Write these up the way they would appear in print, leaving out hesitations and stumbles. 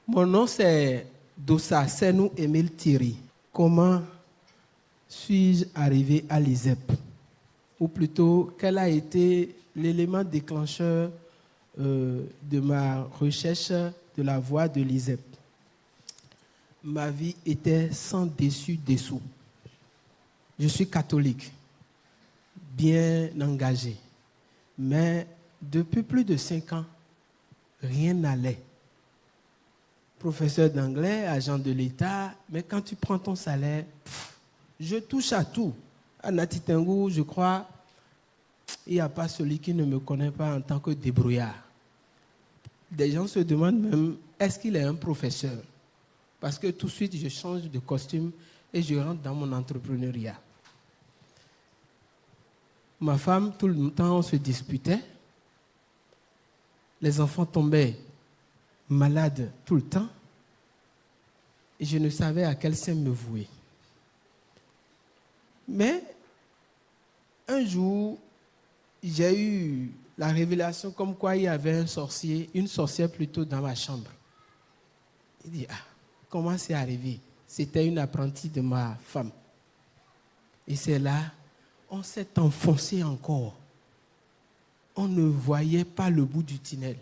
Mon nom c'est Dossa Senou Emile Thierry. Comment suis-je arrivé à l'ISEP? Ou plutôt, quel a été l'élément déclencheur de ma recherche de la voie de l'ISEP? Ma vie était sans dessus-dessous. Je suis catholique, bien engagé. Mais depuis plus de 5 ans, rien n'allait. Professeur d'anglais, agent de l'État, mais quand tu prends ton salaire, je touche à tout. À Nati Tengu, je crois, il n'y a pas celui qui ne me connaît pas en tant que débrouillard. Des gens se demandent même, est-ce qu'il est un professeur? Parce que tout de suite, je change de costume et je rentre dans mon entrepreneuriat. Ma femme, tout le temps, on se disputait. Les enfants tombaient malades tout le temps. Et je ne savais à quel sein me vouer. Mais un jour, j'ai eu la révélation comme quoi il y avait un sorcier, une sorcière plutôt dans ma chambre. Il dit, comment c'est arrivé? C'était une apprentie de ma femme. Et c'est là, on s'est enfoncé encore. On ne voyait pas le bout du tunnel.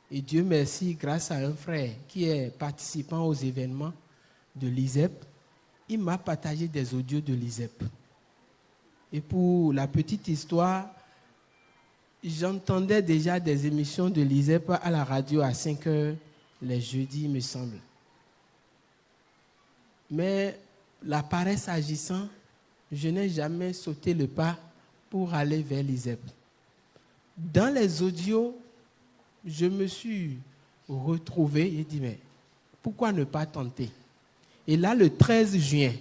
Et Dieu merci, grâce à un frère qui est participant aux événements de l'ISEP, il m'a partagé des audios de l'ISEP. Et pour la petite histoire, j'entendais déjà des émissions de l'ISEP à la radio à 5 heures les jeudis, il me semble. Mais la paresse agissant, je n'ai jamais sauté le pas pour aller vers l'ISEP. Dans les audios, je me suis retrouvé et dit, mais pourquoi ne pas tenter? Et là, le 13 juin,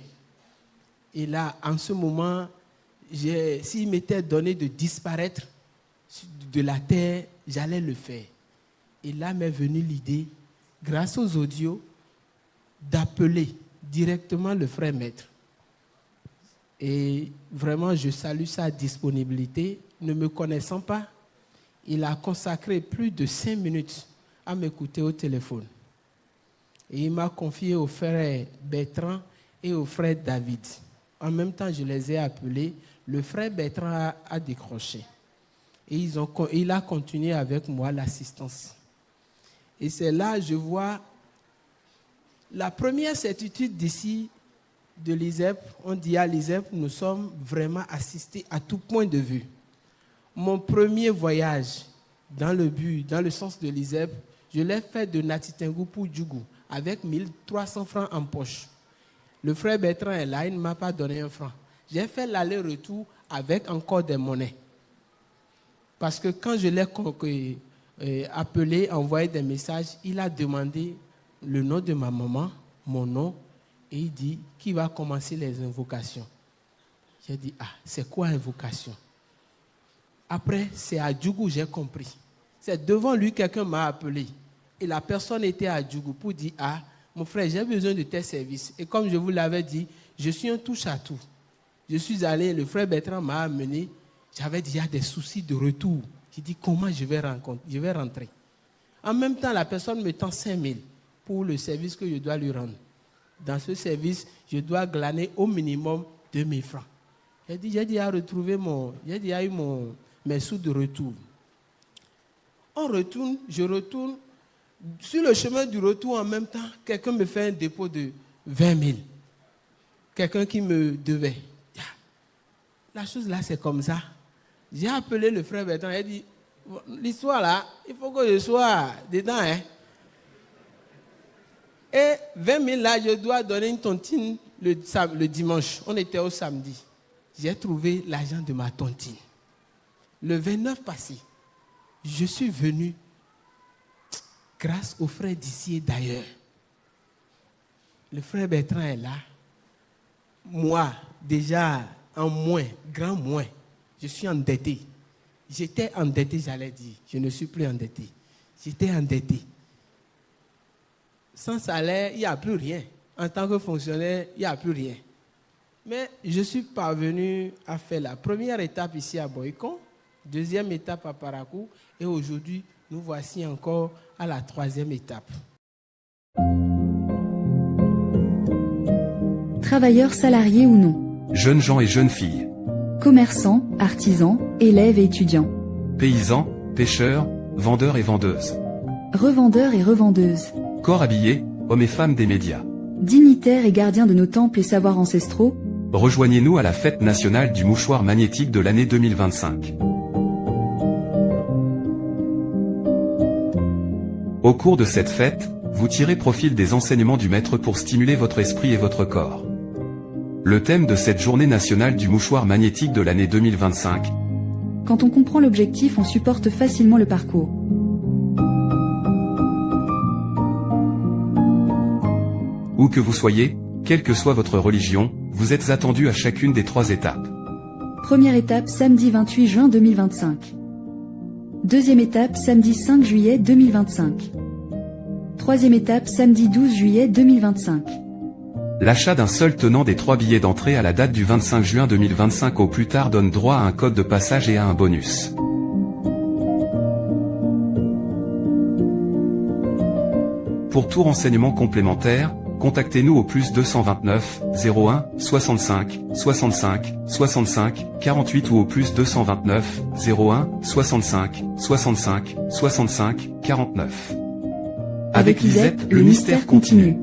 et là, en ce moment, s'il m'était donné de disparaître de la terre, j'allais le faire. Et là m'est venue l'idée, grâce aux audios, d'appeler directement le frère maître. Et vraiment, je salue sa disponibilité. Ne me connaissant pas, il a consacré plus de 5 minutes à m'écouter au téléphone. Et il m'a confié au frère Bertrand et au frère David. En même temps, je les ai appelés. Le frère Bertrand a décroché. Et il a continué avec moi l'assistance. Et c'est là que je vois la première certitude d'ici, de l'ISEP. On dit à l'ISEP, nous sommes vraiment assistés à tout point de vue. Mon premier voyage dans le sens de l'ISEP, je l'ai fait de Nati Tengu pour Djougou, avec 1300 francs en poche. Le frère Bertrand est là, il ne m'a pas donné un franc. J'ai fait l'aller-retour avec encore des monnaies. Parce que quand je l'ai appelé, envoyé des messages, il a demandé le nom de ma maman, mon nom, et il dit, qui va commencer les invocations? J'ai dit, c'est quoi invocation? Après, c'est à Djougou, j'ai compris. C'est devant lui, quelqu'un m'a appelé. Et la personne était à Djougou pour dire, mon frère, j'ai besoin de tes services. Et comme je vous l'avais dit, je suis un touche-à-tout. Je suis allé, le frère Bertrand m'a amené. J'avais déjà des soucis de retour. J'ai dit, comment je vais rentrer? En même temps, la personne me tend 5 000 pour le service que je dois lui rendre. Dans ce service, je dois glaner au minimum 2 000 francs. J'ai déjà eu mes sous de retour. Je retourne. Sur le chemin du retour, en même temps, quelqu'un me fait un dépôt de 20 000. Quelqu'un qui me devait. La chose là, c'est comme ça. J'ai appelé le frère Bertrand, il a dit, l'histoire là, il faut que je sois dedans. Et 20 000 là, je dois donner une tontine le dimanche. On était au samedi. J'ai trouvé l'argent de ma tontine. Le 29 passé, je suis venu grâce aux frères d'ici et d'ailleurs. Le frère Bertrand est là. Moi, déjà en moins, grand moins, je suis endetté. J'étais endetté, j'allais dire. Je ne suis plus endetté. J'étais endetté. Sans salaire, il n'y a plus rien. En tant que fonctionnaire, il n'y a plus rien. Mais je suis parvenu à faire la première étape ici à Boycon, deuxième étape à Parakou, et aujourd'hui, nous voici encore à la 3e étape. Travailleurs salariés ou non. Jeunes gens et jeunes filles. Commerçants, artisans, élèves et étudiants. Paysans, pêcheurs, vendeurs et vendeuses. Revendeurs et revendeuses. Corps habillés, hommes et femmes des médias. Dignitaires et gardiens de nos temples et savoirs ancestraux. Rejoignez-nous à la fête nationale du mouchoir magnétique de l'année 2025. Au cours de cette fête, vous tirez profit des enseignements du maître pour stimuler votre esprit et votre corps. Le thème de cette journée nationale du mouchoir magnétique de l'année 2025. Quand on comprend l'objectif, on supporte facilement le parcours. Où que vous soyez, quelle que soit votre religion, vous êtes attendu à chacune des 3 étapes. Première étape, samedi 28 juin 2025. Deuxième étape, samedi 5 juillet 2025. Troisième étape, samedi 12 juillet 2025. L'achat d'un seul tenant des 3 billets d'entrée à la date du 25 juin 2025 au plus tard donne droit à un code de passage et à un bonus. Pour tout renseignement complémentaire, contactez-nous au plus 229 01 65 65 65 48 ou au plus 229 01 65 65 65 49. Avec l'ISEP, le mystère continue.